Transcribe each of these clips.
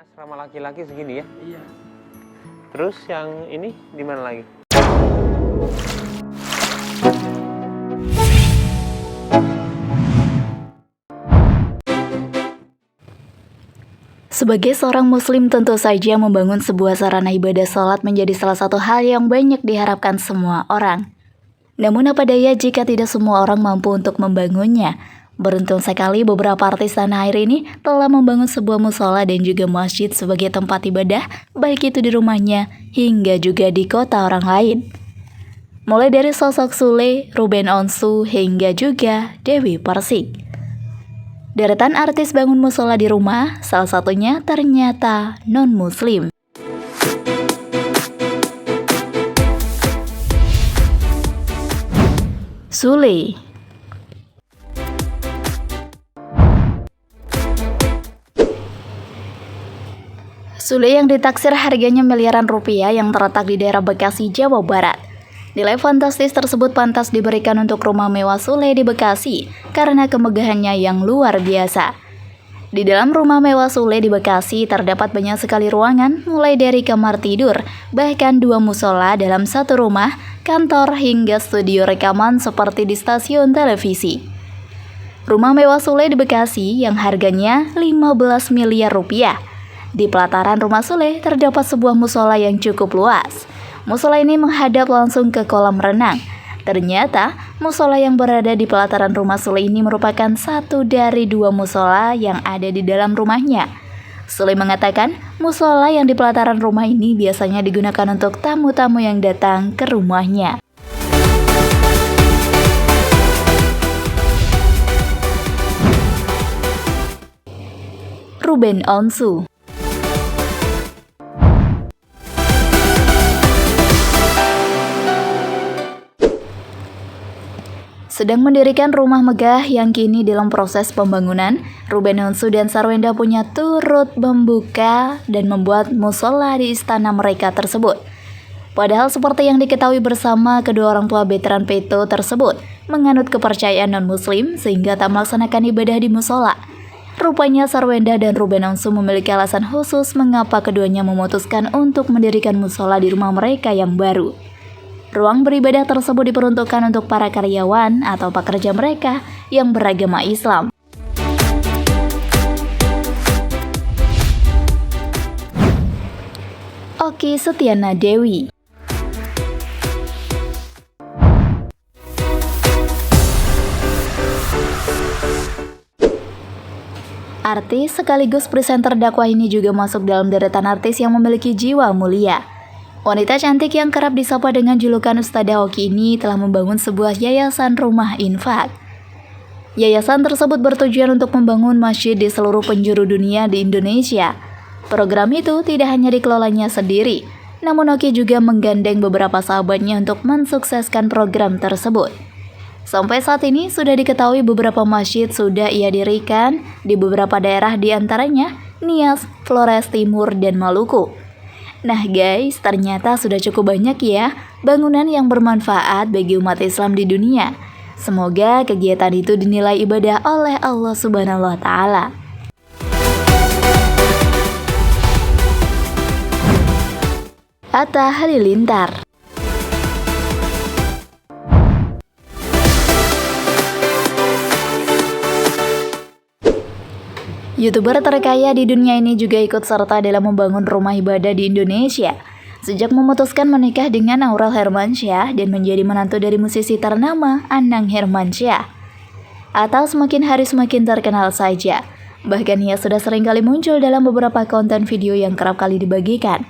Asrama laki-laki segini ya? Iya. Terus yang ini di mana lagi? Sebagai seorang muslim tentu saja membangun sebuah sarana ibadah sholat menjadi salah satu hal yang banyak diharapkan semua orang. Namun apa daya jika tidak semua orang mampu untuk membangunnya. Beruntung sekali beberapa artis tanah air ini telah membangun sebuah musola dan juga masjid sebagai tempat ibadah, baik itu di rumahnya hingga juga di kota orang lain. Mulai dari sosok Sule, Ruben Onsu, hingga juga Dewi Persik. Deretan artis bangun musola di rumah, salah satunya ternyata non-muslim. Sule. Sule yang ditaksir harganya miliaran rupiah yang terletak di daerah Bekasi, Jawa Barat. Nilai fantastis tersebut pantas diberikan untuk rumah mewah Sule di Bekasi karena kemegahannya yang luar biasa. Di dalam rumah mewah Sule di Bekasi terdapat banyak sekali ruangan, mulai dari kamar tidur, bahkan 2 musola dalam satu rumah, kantor hingga studio rekaman seperti di stasiun televisi. Rumah mewah Sule di Bekasi yang harganya 15 miliar rupiah. Di pelataran rumah Sule terdapat sebuah musola yang cukup luas. Musola ini menghadap langsung ke kolam renang. Ternyata, musola yang berada di pelataran rumah Sule ini merupakan satu dari 2 musola yang ada di dalam rumahnya. Sule mengatakan, musola yang di pelataran rumah ini biasanya digunakan untuk tamu-tamu yang datang ke rumahnya. Ruben Onsu. Sedang mendirikan rumah megah yang kini dalam proses pembangunan, Ruben Onsu dan Sarwenda punya turut membuka dan membuat musola di istana mereka tersebut. Padahal seperti yang diketahui bersama, kedua orang tua veteran Peto tersebut menganut kepercayaan non-muslim sehingga tak melaksanakan ibadah di musola. Rupanya Sarwenda dan Ruben Onsu memiliki alasan khusus mengapa keduanya memutuskan untuk mendirikan musola di rumah mereka yang baru. Ruang beribadah tersebut diperuntukkan untuk para karyawan atau pekerja mereka yang beragama Islam. Okky Setiana Dewi. Artis sekaligus presenter dakwah ini juga masuk dalam deretan artis yang memiliki jiwa mulia. Wanita cantik yang kerap disapa dengan julukan Ustadzah Okky ini telah membangun sebuah yayasan rumah infak. Yayasan tersebut bertujuan untuk membangun masjid di seluruh penjuru dunia di Indonesia. Program itu tidak hanya dikelolanya sendiri, namun Okky juga menggandeng beberapa sahabatnya untuk mensukseskan program tersebut. Sampai saat ini sudah diketahui beberapa masjid sudah ia dirikan di beberapa daerah, di antaranya Nias, Flores Timur, dan Maluku. Nah guys, ternyata sudah cukup banyak ya bangunan yang bermanfaat bagi umat Islam di dunia. Semoga kegiatan itu dinilai ibadah oleh Allah Subhanahu wa Ta'ala. Atta Halilintar. YouTuber terkaya di dunia ini juga ikut serta dalam membangun rumah ibadah di Indonesia. Sejak memutuskan menikah dengan Aurel Hermansyah dan menjadi menantu dari musisi ternama Anang Hermansyah, Atta semakin hari semakin terkenal saja. Bahkan ia sudah sering kali muncul dalam beberapa konten video yang kerap kali dibagikan.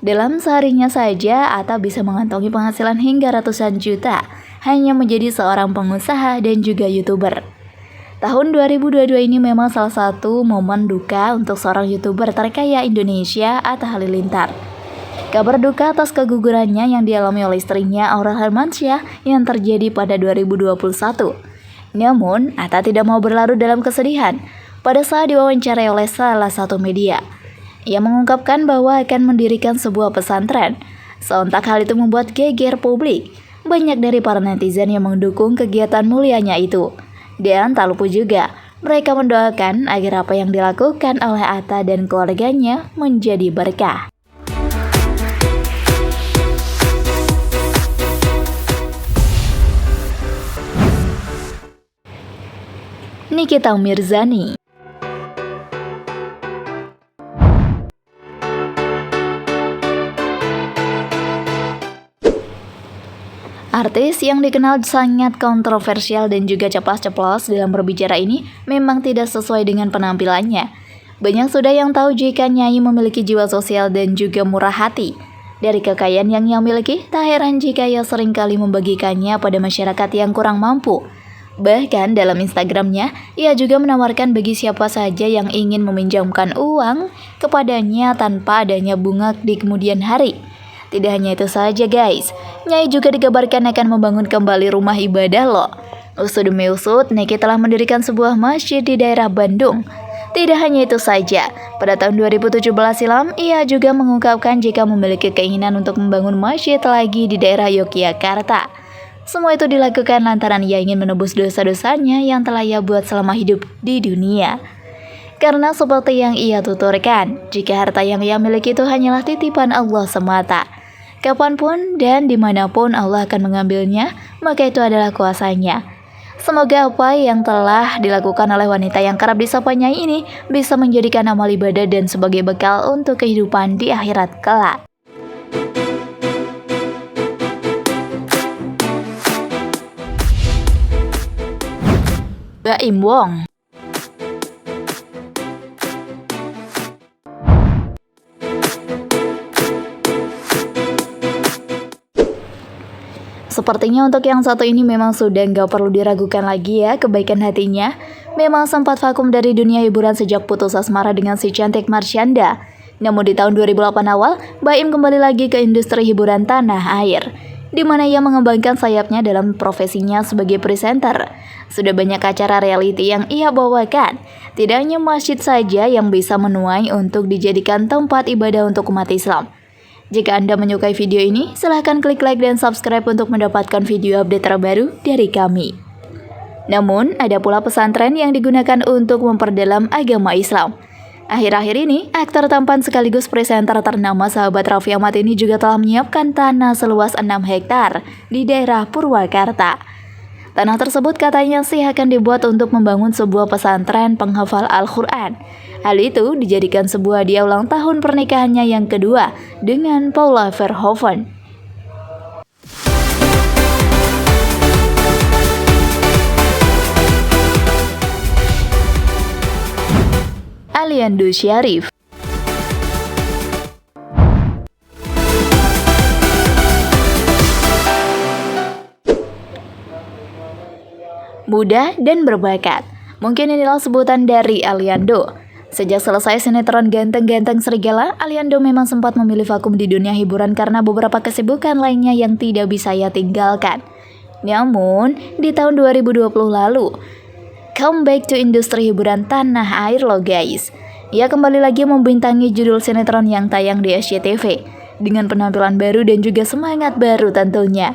Dalam seharinya saja, Atta bisa mengantongi penghasilan hingga ratusan juta hanya menjadi seorang pengusaha dan juga YouTuber. Tahun 2022 ini memang salah satu momen duka untuk seorang YouTuber terkaya Indonesia, Atta Halilintar. Kabar duka atas kegugurannya yang dialami oleh istrinya Aurel Hermansyah yang terjadi pada 2021. Namun, Atta tidak mau berlarut dalam kesedihan. Pada saat diwawancarai oleh salah satu media, ia mengungkapkan bahwa akan mendirikan sebuah pesantren. Sontak hal itu membuat geger publik. Banyak dari para netizen yang mendukung kegiatan mulianya itu. Dan tak lupa juga, Mereka mendoakan agar apa yang dilakukan oleh Atta dan keluarganya menjadi berkah. Nikita Mirzani. Artis yang dikenal sangat kontroversial dan juga ceplas-ceplos dalam berbicara ini memang tidak sesuai dengan penampilannya. Banyak sudah yang tahu jika Nyai memiliki jiwa sosial dan juga murah hati. Dari kekayaan yang ia miliki, tak heran jika ia seringkali membagikannya pada masyarakat yang kurang mampu. Bahkan dalam Instagramnya, ia juga menawarkan bagi siapa saja yang ingin meminjamkan uang kepadanya tanpa adanya bunga di kemudian hari. Tidak hanya itu saja guys, Nyai juga dikabarkan akan membangun kembali rumah ibadah loh. Usut demi usut, Niki telah mendirikan sebuah masjid di daerah Bandung. Tidak hanya itu saja, pada tahun 2017 silam, ia juga mengungkapkan jika memiliki keinginan untuk membangun masjid lagi di daerah Yogyakarta. Semua itu dilakukan lantaran ia ingin menebus dosa-dosanya yang telah ia buat selama hidup di dunia. Karena seperti yang ia tuturkan, jika harta yang ia miliki itu hanyalah titipan Allah semata. Kapanpun dan dimanapun Allah akan mengambilnya, maka itu adalah kuasanya. Semoga apa yang telah dilakukan oleh wanita yang kerap disapa Nyai ini bisa menjadikan amal ibadah dan sebagai bekal untuk kehidupan di akhirat kelak. Baim Wong. Sepertinya untuk yang satu ini memang sudah nggak perlu diragukan lagi ya kebaikan hatinya. Memang sempat vakum dari dunia hiburan sejak putus asmara dengan si cantik Marshanda. Namun di tahun 2008 awal, Baim kembali lagi ke industri hiburan tanah air, di mana ia mengembangkan sayapnya dalam profesinya sebagai presenter. Sudah banyak acara reality yang ia bawakan. Tidak hanya masjid saja yang bisa menuai untuk dijadikan tempat ibadah untuk umat Islam. Jika Anda menyukai video ini, silahkan klik like dan subscribe untuk mendapatkan video update terbaru dari kami. Namun, ada pula pesantren yang digunakan untuk memperdalam agama Islam. Akhir-akhir ini, aktor tampan sekaligus presenter ternama sahabat Raffi Ahmad ini juga telah menyiapkan tanah seluas 6 hektar di daerah Purwakarta. Tanah tersebut katanya sih akan dibuat untuk membangun sebuah pesantren penghafal Al-Quran. Hal itu dijadikan sebuah hadiah ulang tahun pernikahannya yang kedua dengan Paula Verhoeven. Aliando Syarif. Muda dan berbakat. Mungkin inilah sebutan dari Aliando. Sejak selesai sinetron Ganteng-Ganteng Serigala, Aliando memang sempat memilih vakum di dunia hiburan karena beberapa kesibukan lainnya yang tidak bisa ia tinggalkan. Namun, di tahun 2020 lalu, comeback to industri hiburan tanah air loh guys. Ia kembali lagi membintangi judul sinetron yang tayang di SCTV dengan penampilan baru dan juga semangat baru tentunya.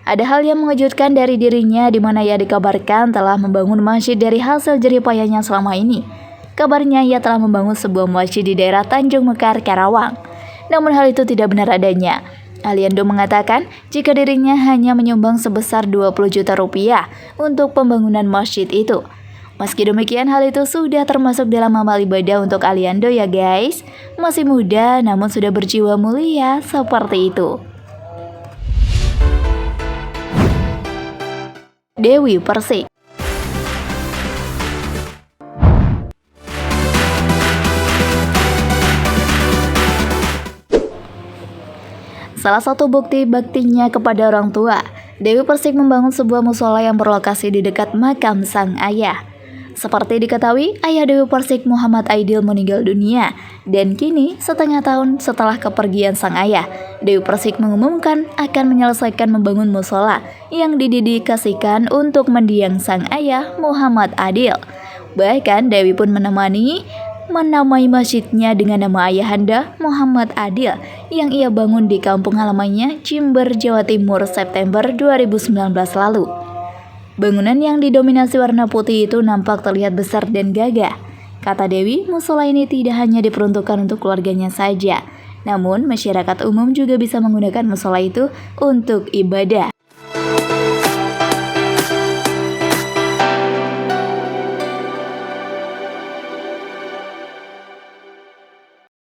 Ada hal yang mengejutkan dari dirinya di mana ia dikabarkan telah membangun masjid dari hasil jerih payahnya selama ini. Kabarnya ia telah membangun sebuah masjid di daerah Tanjung Mekar, Karawang. Namun hal itu tidak benar adanya. Aliando mengatakan jika dirinya hanya menyumbang sebesar 20 juta rupiah untuk pembangunan masjid itu. Meski demikian, hal itu sudah termasuk dalam amal ibadah untuk Aliando ya guys. Masih muda namun sudah berjiwa mulia seperti itu. Dewi Persik. Salah satu bukti baktinya kepada orang tua, Dewi Persik membangun sebuah musola yang berlokasi di dekat makam sang ayah. Seperti diketahui, ayah Dewi Persik Muhammad Aidil meninggal dunia, dan kini setengah tahun setelah kepergian sang ayah, Dewi Persik mengumumkan akan menyelesaikan membangun musola yang didedikasikan untuk mendiang sang ayah Muhammad Adil. Bahkan Dewi pun menamai masjidnya dengan nama ayahanda Muhammad Adil yang ia bangun di kampung halamannya Jember, Jawa Timur September 2019 lalu. Bangunan yang didominasi warna putih itu nampak terlihat besar dan gagah. Kata Dewi, musola ini tidak hanya diperuntukkan untuk keluarganya saja, namun masyarakat umum juga bisa menggunakan musola itu untuk ibadah.